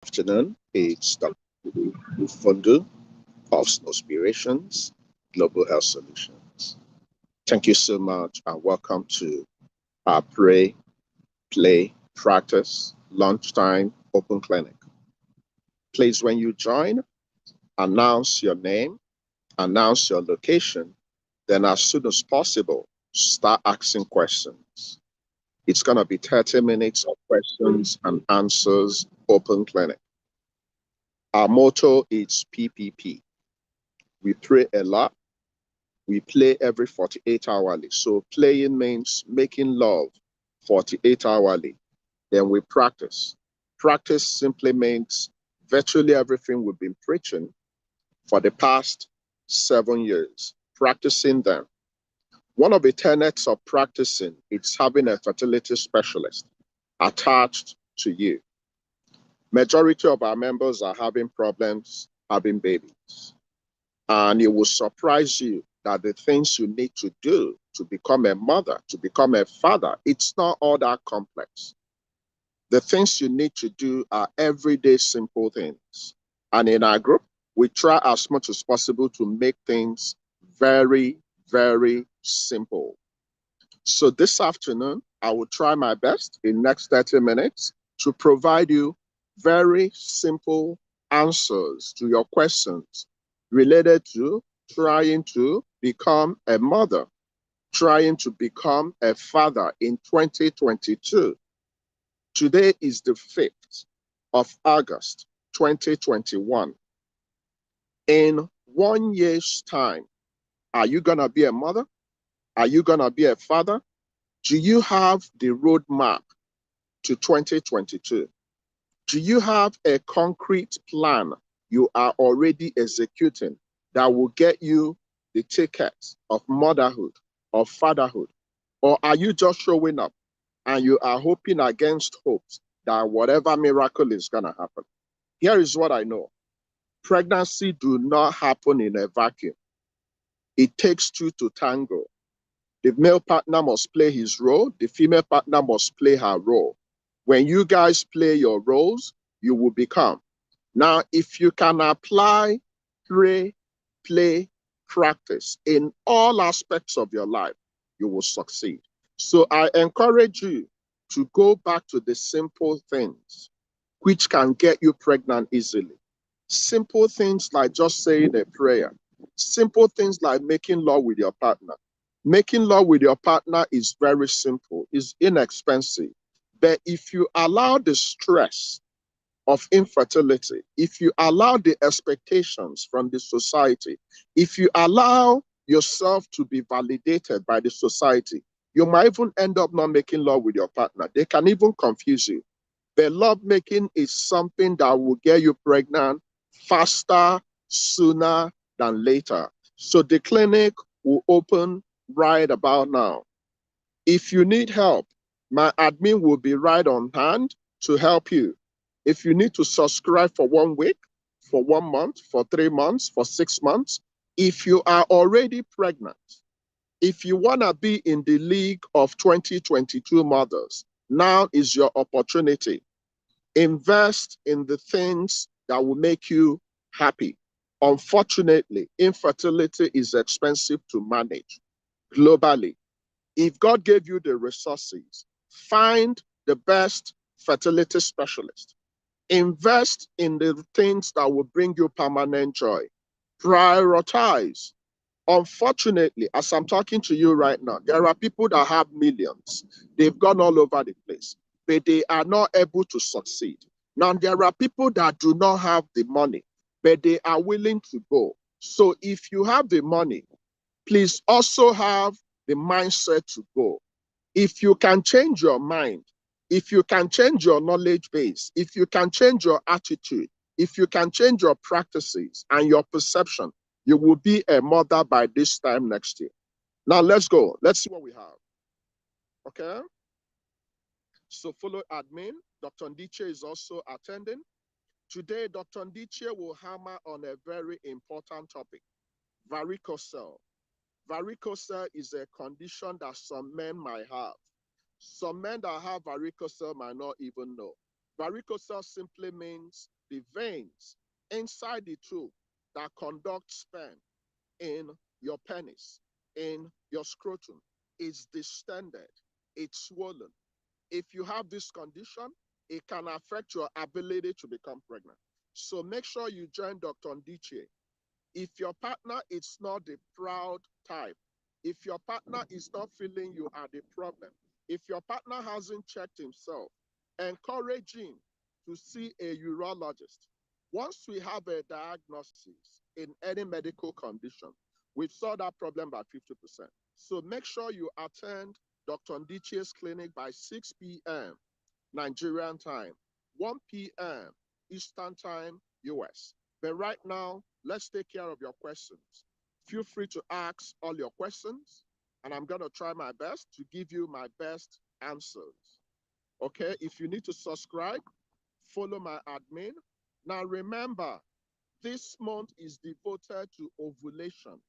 Afternoon. It's Dr. Fundu of Snowspirations, Global Health Solutions. Thank you so much and welcome to our Pray, Play, Practice, Lunchtime Open Clinic. Please, when you join, announce your name, announce your location, then as soon as possible, start asking questions. It's going to be 30 minutes of questions and answers open clinic. Our motto is PPP. We pray a lot. We play every 48 hourly. So playing means making love 48 hourly. Then we practice. Practice simply means virtually everything we've been preaching for the past 7 years, practicing them. One of the tenets of practicing is having a fertility specialist attached to you. Majority of our members are having problems having babies. And it will surprise you that the things you need to do to become a mother, to become a father, it's not all that complex. The things you need to do are everyday simple things. And in our group, we try as much as possible to make things very, very simple. So this afternoon, I will try my best in next 30 minutes to provide you very simple answers to your questions related to trying to become a mother, trying to become a father in 2022. Today is the 5th of August, 2021. In 1 year's time, are you going to be a mother? Are you going to be a father? Do you have the roadmap to 2022? Do you have a concrete plan you are already executing that will get you the tickets of motherhood or fatherhood? Or are you just showing up and you are hoping against hopes that whatever miracle is going to happen? Here is what I know. Pregnancy do not happen in a vacuum. It takes two to tango. The male partner must play his role. The female partner must play her role. When you guys play your roles, you will become. Now, if you can apply, pray, play, practice in all aspects of your life, you will succeed. So I encourage you to go back to the simple things which can get you pregnant easily. Simple things like just saying a prayer. Simple things like making love with your partner. Making love with your partner is very simple, it's inexpensive. But if you allow the stress of infertility, if you allow the expectations from the society, if you allow yourself to be validated by the society, you might even end up not making love with your partner. They can even confuse you. But love making is something that will get you pregnant faster, sooner than later. So the clinic will open right about now. If you need help, my admin will be right on hand to help you. If you need to subscribe for 1 week, for 1 month, for 3 months, for 6 months, if you are already pregnant, if you want to be in the league of 2022 mothers, now is your opportunity. Invest in the things that will make you happy. Unfortunately, infertility is expensive to manage globally. If God gave you the resources, find the best fertility specialist. Invest in the things that will bring you permanent joy. Prioritize. Unfortunately, as I'm talking to you right now, there are people that have millions. They've gone all over the place, but they are not able to succeed. Now, there are people that do not have the money, but they are willing to go. So if you have the money, please also have the mindset to go. If you can change your mind, if you can change your knowledge base, if you can change your attitude, if you can change your practices and your perception, you will be a mother by this time next year. Now let's go. Let's see what we have. Okay. So follow admin. Dr. Ndiche is also attending. Today, Dr. Ndiche will hammer on a very important topic, varicocele. Varicocele is a condition that some men might have. Some men that have varicocele might not even know. Varicocele simply means the veins inside the tube that conduct sperm in your penis, in your scrotum, is distended, it's swollen. If you have this condition, it can affect your ability to become pregnant. So make sure you join Dr. Ndichie. If your partner is not the proud type, if your partner is not feeling you are the problem, if your partner hasn't checked himself, encourage him to see a urologist. Once we have a diagnosis in any medical condition, we've solved that problem by 50%. So make sure you attend Dr. Ndichie's clinic by 6 p.m. Nigerian time, 1 p.m. Eastern time, US. But right now, let's take care of your questions. Feel free to ask all your questions, and I'm going to try my best to give you my best answers. Okay, if you need to subscribe, follow my admin. Now remember, this month is devoted to ovulation.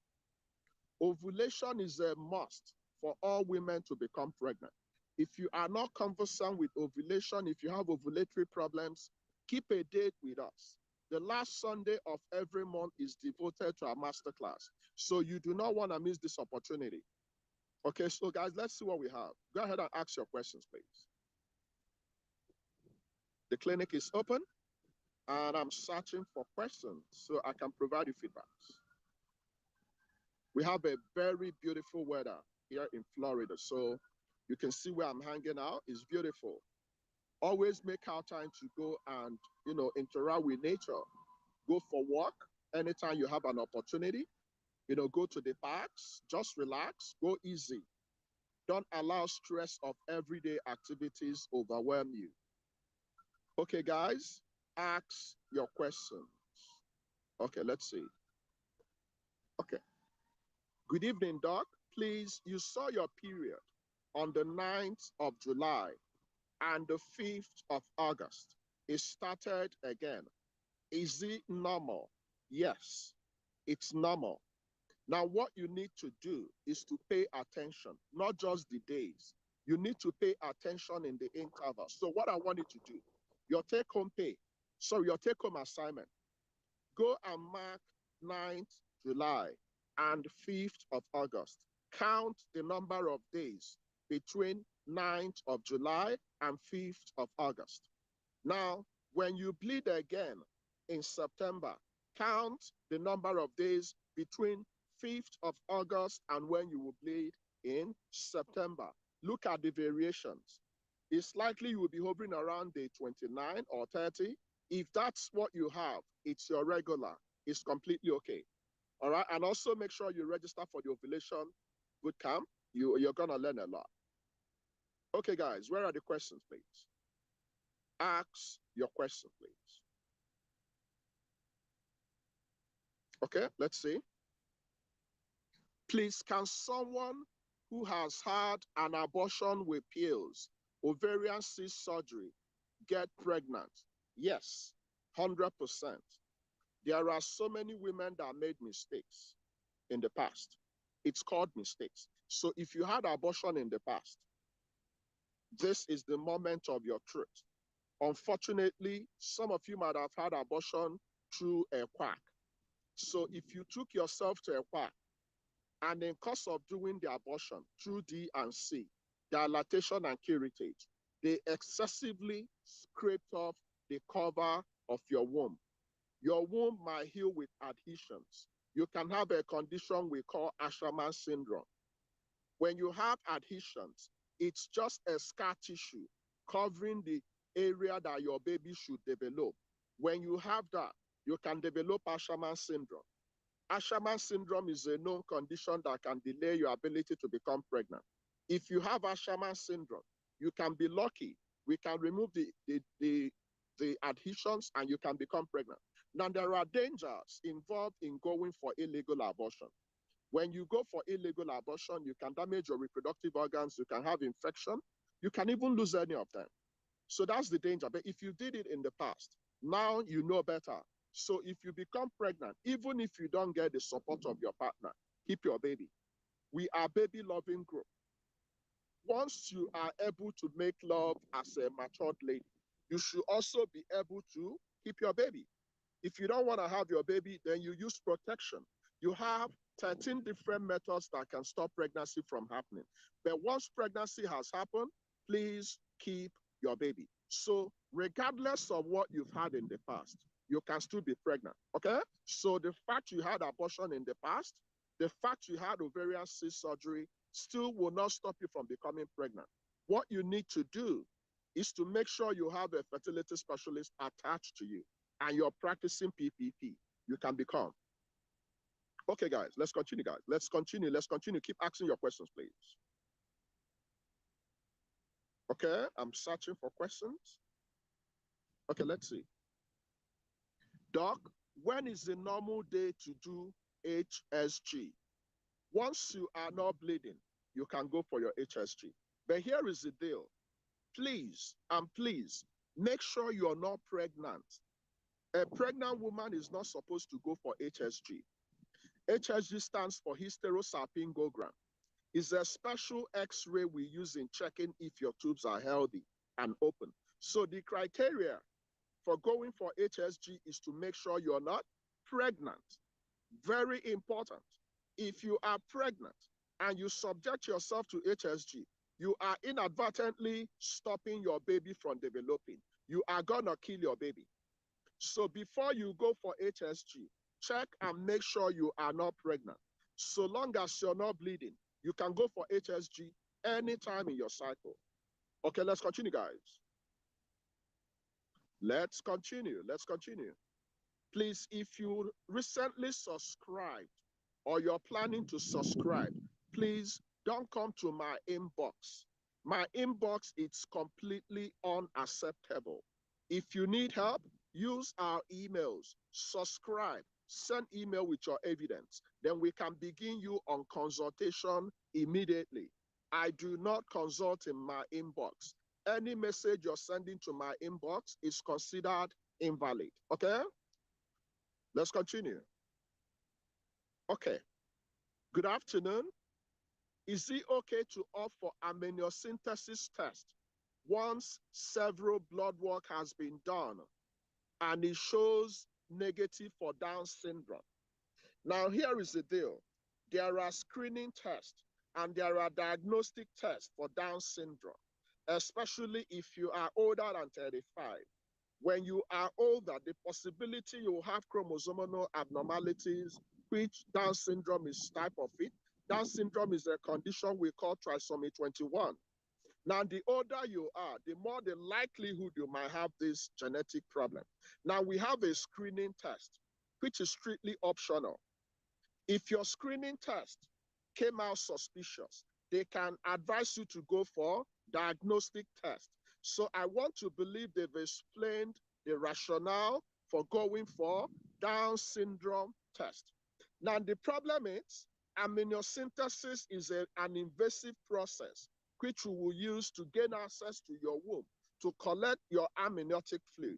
Ovulation is a must for all women to become pregnant. If you are not conversant with ovulation, if you have ovulatory problems, keep a date with us. The last Sunday of every month is devoted to our masterclass. So you do not want to miss this opportunity. Okay, so guys, let's see what we have. Go ahead and ask your questions, please. The clinic is open, and I'm searching for questions so I can provide you feedbacks. We have a very beautiful weather here in Florida, so you can see where I'm hanging out. It's beautiful. Always make out time to go and, interact with nature. Go for walk anytime you have an opportunity. Go to the parks, just relax, go easy. Don't allow stress of everyday activities overwhelm you. Okay, guys, ask your questions. Okay, let's see. Okay. Good evening, Doc. Please, you saw your period on the 9th of July and the 5th of August. It started again. Is it normal? Yes, it's normal. Now, what you need to do is to pay attention, not just the days. You need to pay attention in the interval. So what I want you to do, your take-home assignment, go and mark 9th July and 5th of August. Count the number of days between 9th of July and 5th of August. Now, when you bleed again in September, count the number of days between 5th of August and when you will bleed in September. Look at the variations. It's likely you will be hovering around day 29 or 30. If that's what you have, it's your regular. It's completely okay. All right. And also make sure you register for the ovulation bootcamp. You're going to learn a lot. Okay, guys, where are the questions, please? Ask your question, please. Okay, let's see. Please, can someone who has had an abortion with pills, ovarian cyst surgery, get pregnant? Yes, 100%. There are so many women that made mistakes in the past. It's called mistakes. So if you had abortion in the past, this is the moment of your truth. Unfortunately, some of you might have had abortion through a quack. So if you took yourself to a quack, and in course of doing the abortion through D and C, dilatation and curettage, they excessively scraped off the cover of your womb. Your womb might heal with adhesions. You can have a condition we call Asherman syndrome. When you have adhesions, it's just a scar tissue covering the area that your baby should develop. When you have that, you can develop Asherman syndrome. Asherman syndrome is a known condition that can delay your ability to become pregnant. If you have Asherman syndrome, you can be lucky. We can remove the adhesions and you can become pregnant. Now, there are dangers involved in going for illegal abortion. When you go for illegal abortion, you can damage your reproductive organs, you can have infection, you can even lose any of them. So that's the danger. But if you did it in the past, now you know better. So if you become pregnant, even if you don't get the support of your partner, keep your baby. We are baby loving group. Once you are able to make love as a matured lady, you should also be able to keep your baby. If you don't want to have your baby, then you use protection. You have 13 different methods that can stop pregnancy from happening. But once pregnancy has happened, please keep your baby. So regardless of what you've had in the past, you can still be pregnant, okay? So the fact you had abortion in the past, the fact you had ovarian cyst surgery still will not stop you from becoming pregnant. What you need to do is to make sure you have a fertility specialist attached to you and you're practicing PPP. You can become. Okay, guys, let's continue, guys. Let's continue. Keep asking your questions, please. Okay, I'm searching for questions. Okay, let's see. Doc, when is the normal day to do HSG? Once you are not bleeding, you can go for your HSG. But here is the deal. Please, make sure you're not pregnant. A pregnant woman is not supposed to go for HSG. HSG stands for hysterosalpingogram. It's a special X-ray we use in checking if your tubes are healthy and open. So the criteria for going for HSG is to make sure you're not pregnant. Very important. If you are pregnant and you subject yourself to HSG, you are inadvertently stopping your baby from developing. You are gonna kill your baby. So before you go for HSG, check and make sure you are not pregnant. So long as you're not bleeding, you can go for HSG anytime in your cycle. Okay, let's continue, guys. Let's continue. Please, if you recently subscribed or you're planning to subscribe, please don't come to my inbox. My inbox is completely unacceptable. If you need help, use our emails, subscribe, send email with your evidence. Then we can begin you on consultation immediately. I do not consult in my inbox. Any message you're sending to my inbox is considered invalid, okay? Let's continue. Okay. Good afternoon. Is it okay to opt for amniocentesis test once several blood work has been done and it shows negative for Down syndrome? Now, here is the deal. There are screening tests and there are diagnostic tests for Down syndrome, especially if you are older than 35. When you are older, the possibility you have chromosomal abnormalities, which Down syndrome is type of it. Down syndrome is a condition we call trisomy 21. Now, the older you are, the more the likelihood you might have this genetic problem. Now, we have a screening test, which is strictly optional. If your screening test came out suspicious, they can advise you to go for diagnostic test. So I want to believe they've explained the rationale for going for Down syndrome test. Now, the problem is amniocentesis is an invasive process which we will use to gain access to your womb to collect your amniotic fluid.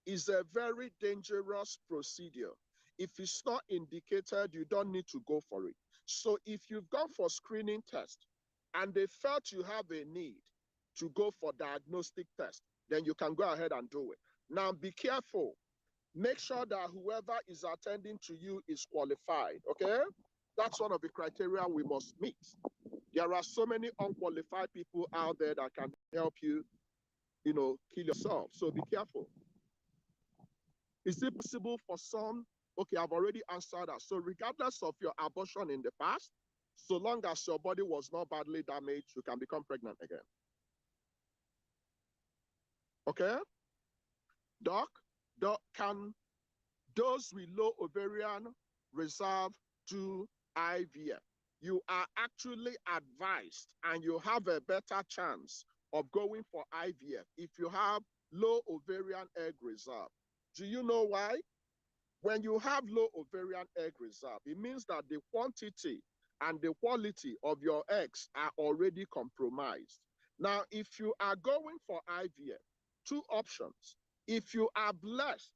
It's a very dangerous procedure. If it's not indicated, you don't need to go for it. So if you've gone for screening test and they felt you have a need to go for diagnostic test, then you can go ahead and do it. Now, be careful. Make sure that whoever is attending to you is qualified, okay? That's one of the criteria we must meet. There are so many unqualified people out there that can help you, kill yourself. So be careful. Is it possible for some? Okay, I've already answered that. So regardless of your abortion in the past, so long as your body was not badly damaged, you can become pregnant again. Okay? Doc, can those with low ovarian reserve do IVF? You are actually advised and you have a better chance of going for IVF if you have low ovarian egg reserve. Do you know why? When you have low ovarian egg reserve, it means that the quantity and the quality of your eggs are already compromised. Now, if you are going for IVF, two options. If you are blessed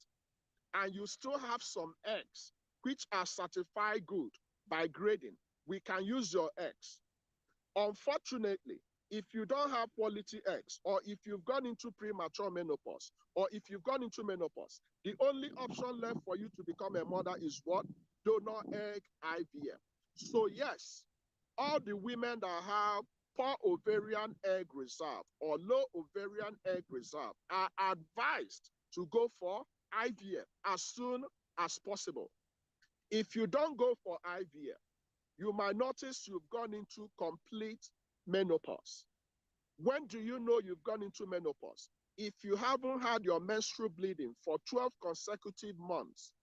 and you still have some eggs which are certified good by grading, we can use your eggs. Unfortunately, If you don't have quality eggs, or if you've gone into premature menopause, or if you've gone into menopause, the only option left for you to become a mother is what? Donor egg IVF. So yes, all the women that have poor ovarian egg reserve or low ovarian egg reserve are advised to go for IVF as soon as possible. If you don't go for IVF, you might notice you've gone into complete menopause. When do you know you've gone into menopause? If you haven't had your menstrual bleeding for 12 consecutive months,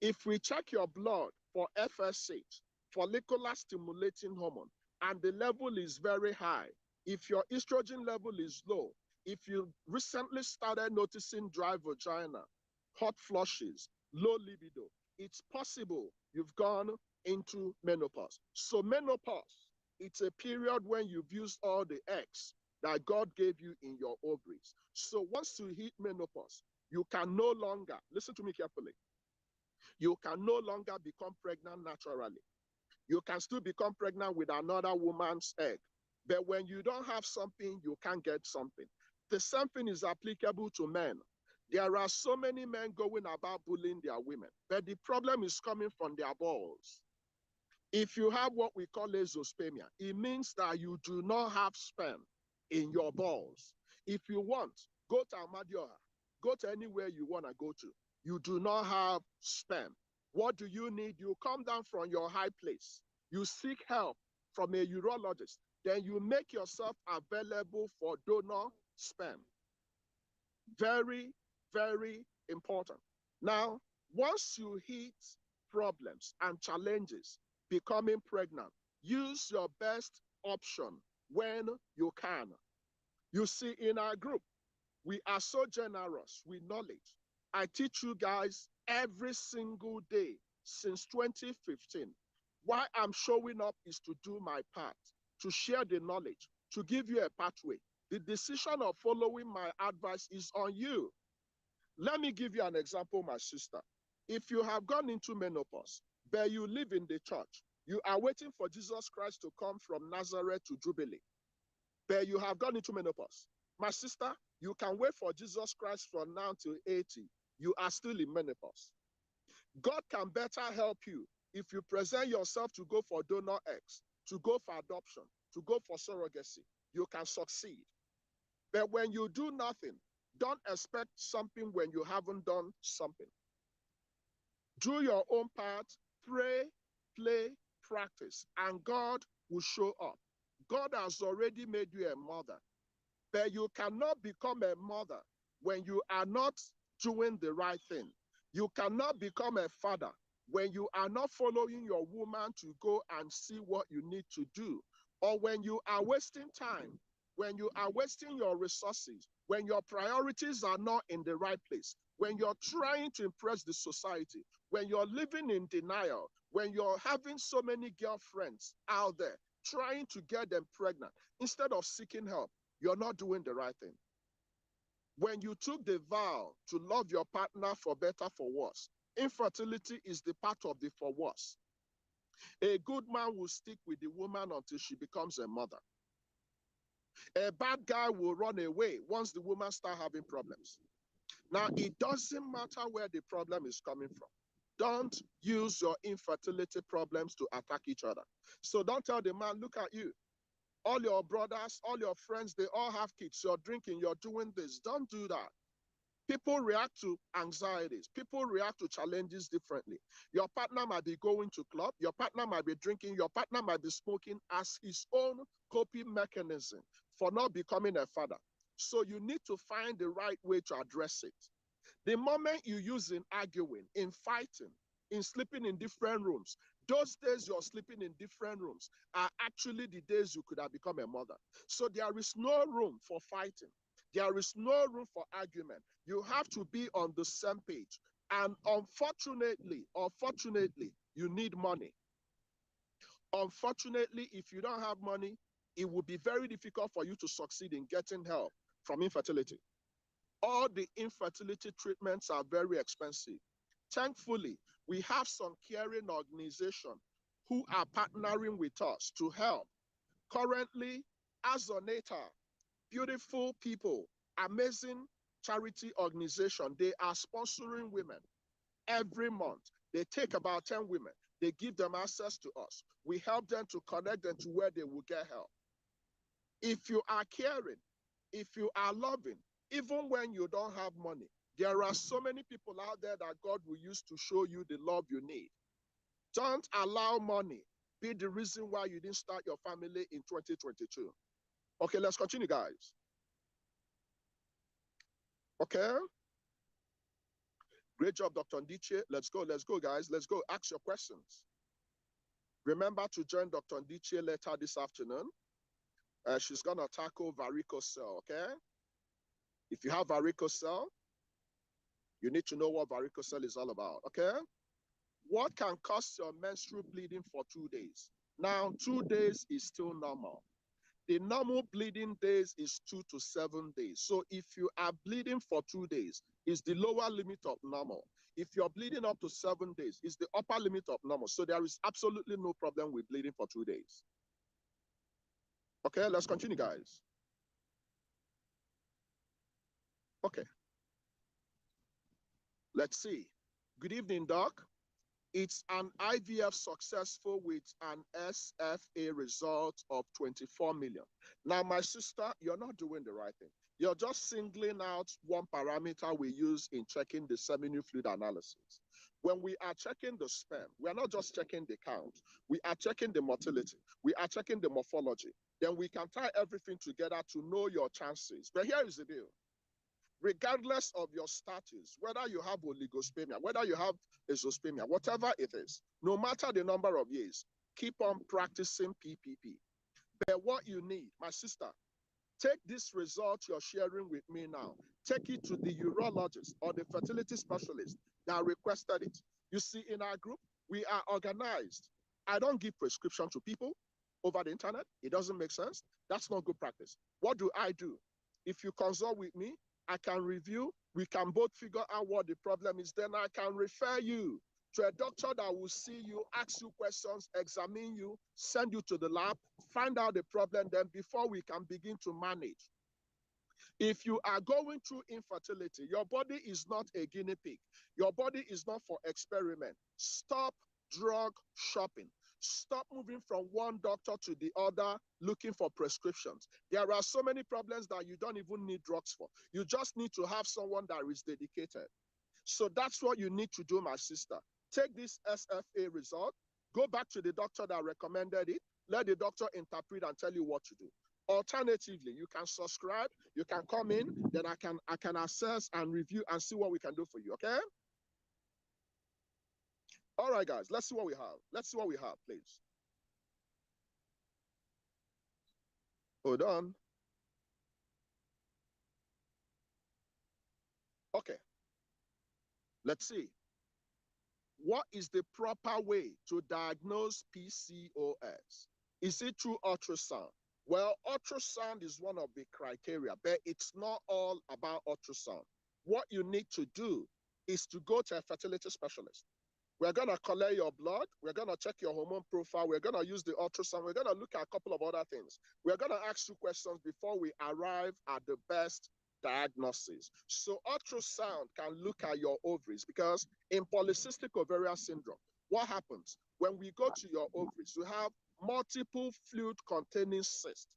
if we check your blood for FSH, follicular stimulating hormone, and the level is very high, if your estrogen level is low, if you recently started noticing dry vagina, hot flushes, low libido, it's possible you've gone into menopause. So menopause, it's a period when you've used all the eggs that God gave you in your ovaries. So once you hit menopause, you can no longer, listen to me carefully, you can no longer become pregnant naturally. You can still become pregnant with another woman's egg. But when you don't have something, you can't get something. The same thing is applicable to men. There are so many men going about bullying their women, but the problem is coming from their balls. If you have what we call azoospermia, it means that you do not have sperm in your balls. If you want, go to Amadioha, go to anywhere you want to go to. You do not have sperm. What do you need? You come down from your high place. You seek help from a urologist. Then you make yourself available for donor sperm. Very, very important. Now, once you hit problems and challenges becoming pregnant, use your best option when you can. You see, in our group, we are so generous with knowledge. I teach you guys every single day since 2015. Why I'm showing up is to do my part, to share the knowledge, to give you a pathway. The decision of following my advice is on you. Let me give you an example, my sister. If you have gone into menopause, but you live in the church, you are waiting for Jesus Christ to come from Nazareth to Jubilee, but you have gone into menopause. My sister, you can wait for Jesus Christ from now till 80. You are still in menopause. God can better help you if you present yourself to go for donor eggs, to go for adoption, to go for surrogacy. You can succeed. But when you do nothing, don't expect something when you haven't done something. Do your own part, pray, play, practice, and God will show up. God has already made you a mother, but you cannot become a mother when you are not doing the right thing. You cannot become a father when you are not following your woman to go and see what you need to do, or when you are wasting time, when you are wasting your resources, when your priorities are not in the right place, when you're trying to impress the society, when you're living in denial, when you're having so many girlfriends out there trying to get them pregnant instead of seeking help, you're not doing the right thing. When you took the vow to love your partner for better, for worse, infertility is the part of the for worse. A good man will stick with the woman until she becomes a mother. A bad guy will run away once the woman starts having problems. Now, it doesn't matter where the problem is coming from. Don't use your infertility problems to attack each other. So don't tell the man, look at you. All your brothers, all your friends, they all have kids. You're drinking, you're doing this. Don't do that. People react to anxieties. People react to challenges differently. Your partner might be going to club. Your partner might be drinking. Your partner might be smoking as his own coping mechanism for not becoming a father. So you need to find the right way to address it. The moment you use in arguing, in fighting, in sleeping in different rooms, those days you're sleeping in different rooms are actually the days you could have become a mother. So there is no room for fighting. There is no room for argument. You have to be on the same page. And unfortunately, or fortunately, you need money. Unfortunately, if you don't have money, it will be very difficult for you to succeed in getting help from infertility. All the infertility treatments are very expensive. Thankfully, we have some caring organizations who are partnering with us to help. Currently, Azonata, beautiful people, amazing charity organization. They are sponsoring women every month. They take about 10 women. They give them access to us. We help them to connect them to where they will get help. If you are caring, if you are loving, even when you don't have money, there are so many people out there that God will use to show you the love you need. Don't allow money be the reason why you didn't start your family in 2022. Okay, let's continue, guys. Okay. Great job, Dr. Ndiche. Let's go, guys. Let's go. Ask your questions. Remember to join Dr. Ndiche later this afternoon. She's going to tackle varicocele, okay? If you have varicocele, you need to know what varicocele is all about, okay? What can cause your menstrual bleeding for 2 days? Now, 2 days is still normal. The normal bleeding days is 2 to 7 days. So if you are bleeding for 2 days, it's the lower limit of normal. If you're bleeding up to 7 days, it's the upper limit of normal. So there is absolutely no problem with bleeding for 2 days. Okay, let's continue, guys. Okay. Let's see. Good evening, Doc. It's an IVF successful with an SFA result of 24 million. Now, my sister, you're not doing the right thing. You're just singling out one parameter we use in checking the seminal fluid analysis. When we are checking the sperm, we are not just checking the count. We are checking the motility. We are checking the morphology. Then we can tie everything together to know your chances. But here is the deal. Regardless of your status, whether you have oligospermia, whether you have azoospermia, whatever it is, no matter the number of years, keep on practicing PPP. But what you need, my sister, take this result you're sharing with me now, take it to the urologist or the fertility specialist that requested it. You see, in our group, we are organized. I don't give prescription to people over the internet. It doesn't make sense. That's not good practice. What do? If you consult with me, I can review. We can both figure out what the problem is. Then I can refer you to a doctor that will see you, ask you questions, examine you, send you to the lab, find out the problem. Then before we can begin to manage. If you are going through infertility, your body is not a guinea pig. Your body is not for experiment. Stop drug shopping. Stop moving from one doctor to the other looking for prescriptions. There are so many problems that you don't even need drugs for. You just need to have someone that is dedicated. So that's what you need to do, my sister. Take this SFA result, go back to the doctor that recommended it, let the doctor interpret and tell you what to do. Alternatively, you can subscribe, you can come in, then I can assess and review and see what we can do for you, okay? All right, guys, let's see what we have. Let's see what we have, please. Hold on. Okay. Let's see. What is the proper way to diagnose PCOS? Is it through ultrasound? Well, ultrasound is one of the criteria, but it's not all about ultrasound. What you need to do is to go to a fertility specialist. We're going to collect your blood. We're going to check your hormone profile. We're going to use the ultrasound. We're going to look at a couple of other things. We're going to ask you questions before we arrive at the best diagnosis. So ultrasound can look at your ovaries, because in polycystic ovarian syndrome, what happens? When we go to your ovaries, you have multiple fluid-containing cysts,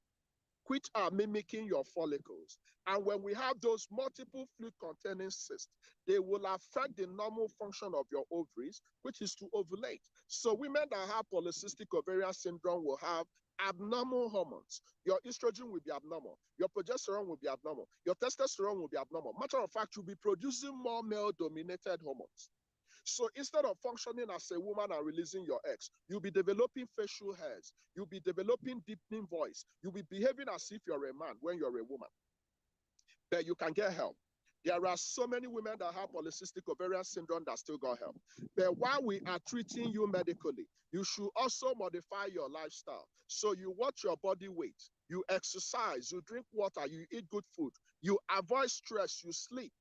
which are mimicking your follicles. And when we have those multiple fluid-containing cysts, they will affect the normal function of your ovaries, which is to ovulate. So women that have polycystic ovarian syndrome will have abnormal hormones. Your estrogen will be abnormal. Your progesterone will be abnormal. Your testosterone will be abnormal. Matter of fact, you'll be producing more male-dominated hormones. So instead of functioning as a woman and releasing your eggs, you'll be developing facial hairs. You'll be developing deepening voice. You'll be behaving as if you're a man when you're a woman. But you can get help. There are so many women that have polycystic ovarian syndrome that still got help. But while we are treating you medically, you should also modify your lifestyle. So you watch your body weight, you exercise, you drink water, you eat good food, you avoid stress, you sleep.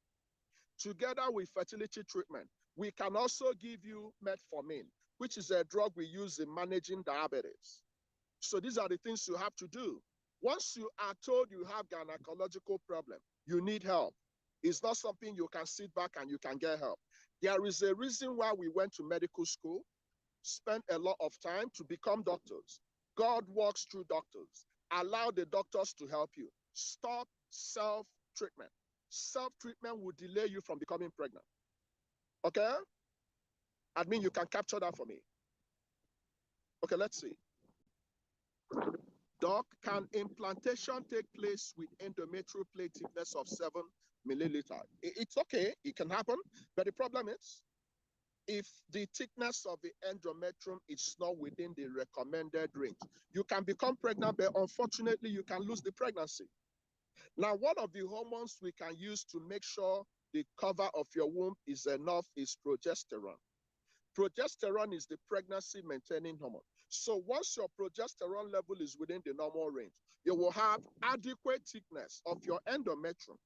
Together with fertility treatment, we can also give you metformin, which is a drug we use in managing diabetes. So these are the things you have to do. Once you are told you have gynecological problem, you need help. It's not something you can sit back and you can get help. There is a reason why we went to medical school, spent a lot of time to become doctors. God works through doctors. Allow the doctors to help you. Stop self-treatment. Self-treatment will delay you from becoming pregnant. Okay? Admin, you can capture that for me. Okay, let's see. Doc, can implantation take place with endometrial plate thickness of 7 milliliters? It's okay, it can happen, but the problem is, if the thickness of the endometrium is not within the recommended range, you can become pregnant, but unfortunately, you can lose the pregnancy. Now, one of the hormones we can use to make sure the cover of your womb is enough is progesterone. Progesterone is the pregnancy maintaining hormone. So once your progesterone level is within the normal range, you will have adequate thickness of your endometrium.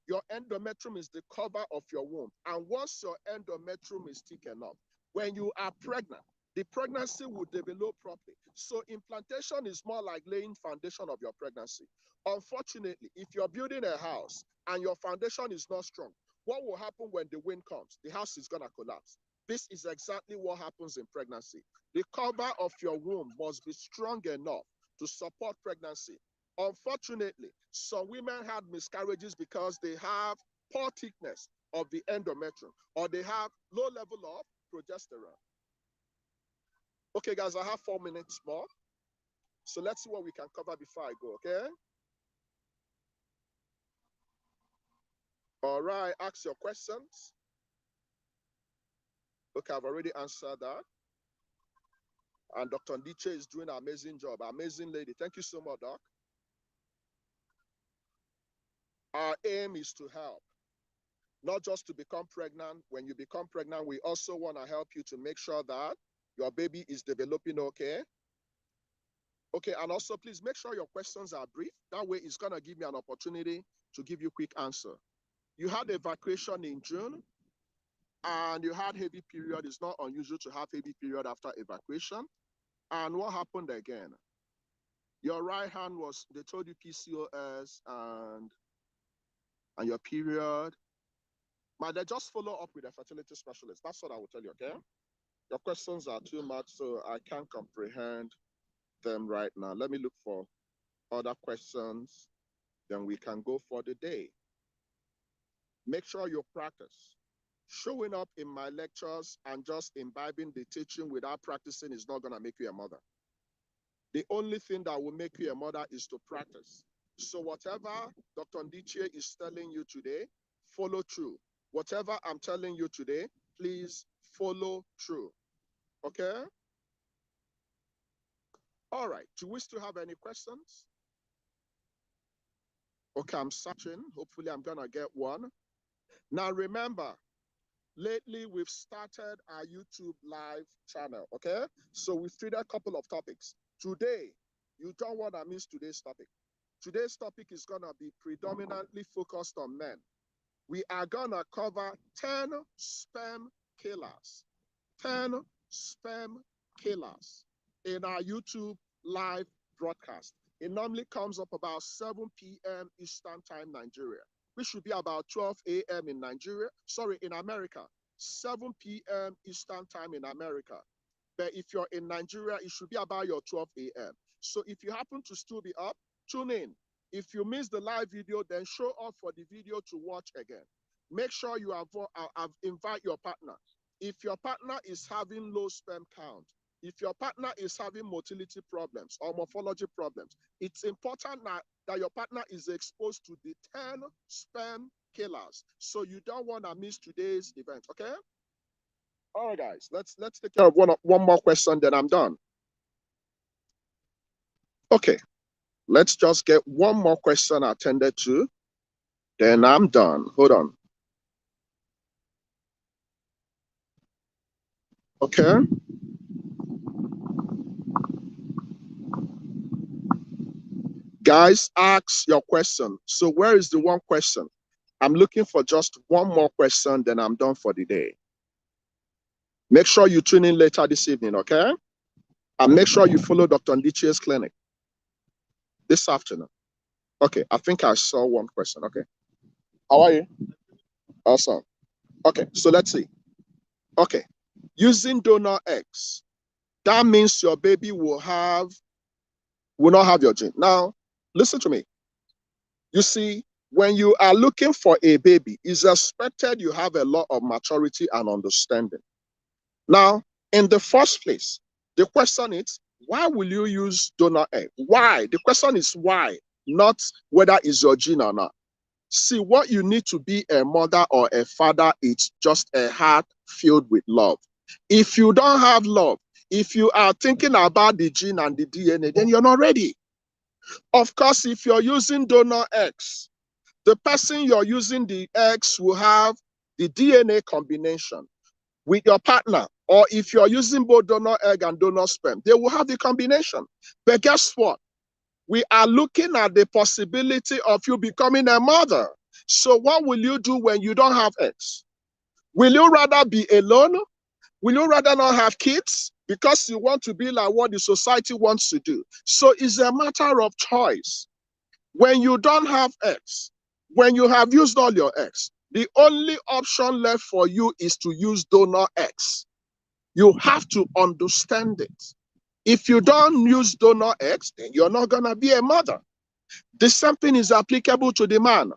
Your endometrium is the cover of your womb. And once your endometrium is thick enough, when you are pregnant, the pregnancy will develop properly. So implantation is more like laying foundation of your pregnancy. Unfortunately, if you're building a house and your foundation is not strong, what will happen when the wind comes? The house is going to collapse. This is exactly what happens in pregnancy. The cover of your womb must be strong enough to support pregnancy. Unfortunately, some women had miscarriages because they have poor thickness of the endometrium or they have low level of progesterone. Okay, guys, I have 4 minutes more. So let's see what we can cover before I go, okay? All right, ask your questions. Okay, I've already answered that. And Dr. Ndiche is doing an amazing job. Amazing lady. Thank you so much, Doc. Our aim is to help, not just to become pregnant. When you become pregnant, we also want to help you to make sure that your baby is developing okay. Okay, and also please make sure your questions are brief. That way it's going to give me an opportunity to give you a quick answer. You had evacuation in June and you had heavy period. It's not unusual to have heavy period after evacuation. And what happened again? Your right hand was, they told you PCOS and your period. But they just follow up with a fertility specialist. That's what I will tell you, okay? Your questions are too much, so I can't comprehend them right now. Let me look for other questions, then we can go for the day. Make sure you practice. Showing up in my lectures and just imbibing the teaching without practicing is not going to make you a mother. The only thing that will make you a mother is to practice. So whatever Dr. Ndiche is telling you today, follow through. Whatever I'm telling you today, please follow through. Okay? All right. Do we still have any questions? Okay, I'm searching. Hopefully I'm going to get one. Now remember, lately we've started our YouTube live channel, okay? So we've treated a couple of topics. Today, you don't want to miss today's topic. Today's topic is going to be predominantly focused on men. We are going to cover 10 sperm killers. 10 sperm killers in our YouTube live broadcast. It normally comes up about 7 p.m. Eastern Time, Nigeria, which should be about 12 a.m. in Nigeria. Sorry, in America. 7 p.m. Eastern Time in America. But if you're in Nigeria, it should be about your 12 a.m. So if you happen to still be up, tune in. If you miss the live video, then show up for the video to watch again. Make sure you invite your partner. If your partner is having low sperm count, if your partner is having motility problems or morphology problems, it's important that your partner is exposed to the 10 sperm killers. So you don't want to miss today's event, okay? All right, guys, let's take care of one more question, then I'm done. Okay, let's just get one more question attended to, then I'm done. Hold on. Okay. Guys, ask your question. So where is the one question? I'm looking for just one more question, then I'm done for the day. Make sure you tune in later this evening, okay? And make sure you follow Dr. Ndiche's clinic. this afternoon? Okay, I think I saw one question. Okay. How are you? Awesome. Okay, so let's see. Okay, using donor eggs, that means your baby will not have your gene. Now, listen to me. You see, when you are looking for a baby, it's expected you have a lot of maturity and understanding. Now, in the first place, the question is, why will you use donor egg? Why? The question is why, not whether it's your gene or not. See, what you need to be a mother or a father is just a heart filled with love. If you don't have love, if you are thinking about the gene and the DNA, then you're not ready. Of course, if you're using donor eggs, the person you're using the eggs will have the DNA combination with your partner. Or if you're using both donor egg and donor sperm, they will have the combination. But guess what? We are looking at the possibility of you becoming a mother. So what will you do when you don't have eggs? Will you rather be alone? Will you rather not have kids? Because you want to be like what the society wants to do. So it's a matter of choice. When you don't have eggs, when you have used all your eggs, the only option left for you is to use donor eggs. You have to understand it. If you don't use donor eggs, then you're not going to be a mother. The same thing is applicable to the man.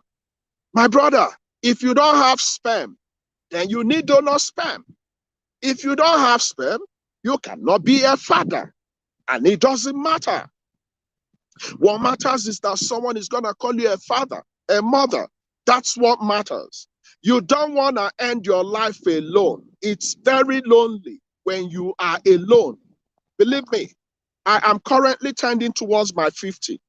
My brother, if you don't have sperm, then you need donor sperm. If you don't have sperm, you cannot be a father. And it doesn't matter. What matters is that someone is going to call you a father, a mother. That's what matters. You don't want to end your life alone. It's very lonely when you are alone. Believe me, I am currently tending towards my 50.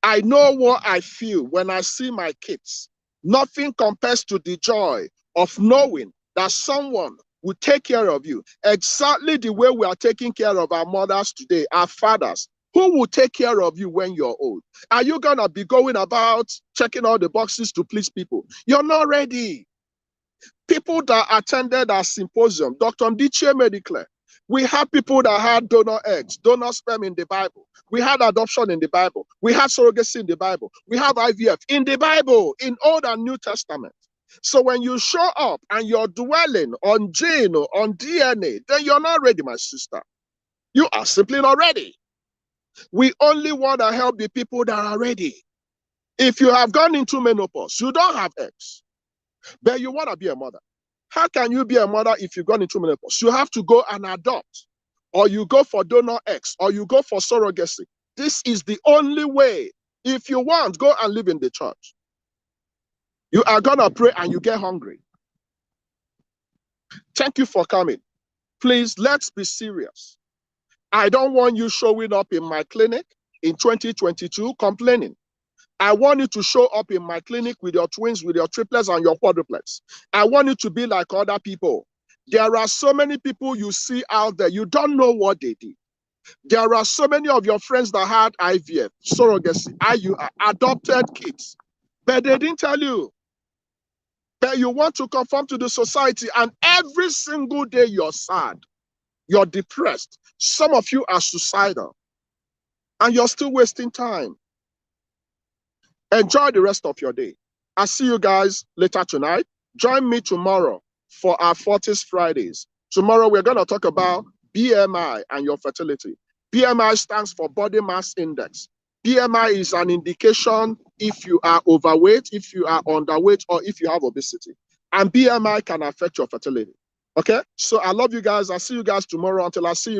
I know what I feel when I see my kids. Nothing compares to the joy of knowing that someone will take care of you exactly the way we are taking care of our mothers today, our fathers. Who will take care of you when you're old? Are you going to be going about checking all the boxes to please people? You're not ready. People that attended our symposium, Dr. Ndichie made it clear. We had people that had donor eggs, donor sperm in the Bible. We had adoption in the Bible. We had surrogacy in the Bible. We have IVF in the Bible, in Old and New Testament. So when you show up and you're dwelling on gene or on DNA, then you're not ready, my sister. You are simply not ready. We only want to help the people that are ready. If you have gone into menopause, you don't have eggs, but you want to be a mother. How can you be a mother if you've gone into menopause? You have to go and adopt, or you go for donor eggs, or you go for surrogacy. This is the only way. If you want, go and live in the church. You are going to pray and you get hungry. Thank you for coming. Please, let's be serious. I don't want you showing up in my clinic in 2022 complaining. I want you to show up in my clinic with your twins, with your triplets and your quadruplets. I want you to be like other people. There are so many people you see out there, you don't know what they did. There are so many of your friends that had IVF, surrogacy, IUI, adopted kids, but they didn't tell you. But you want to conform to the society, and every single day you're sad, you're depressed. Some of you are suicidal, and you're still wasting time. Enjoy the rest of your day. I'll see you guys later tonight. Join me tomorrow for our 40s Fridays. Tomorrow, we're going to talk about BMI and your fertility. BMI stands for body mass index. BMI is an indication if you are overweight, if you are underweight, or if you have obesity. And BMI can affect your fertility. Okay? So I love you guys. I'll see you guys tomorrow. Until I see you.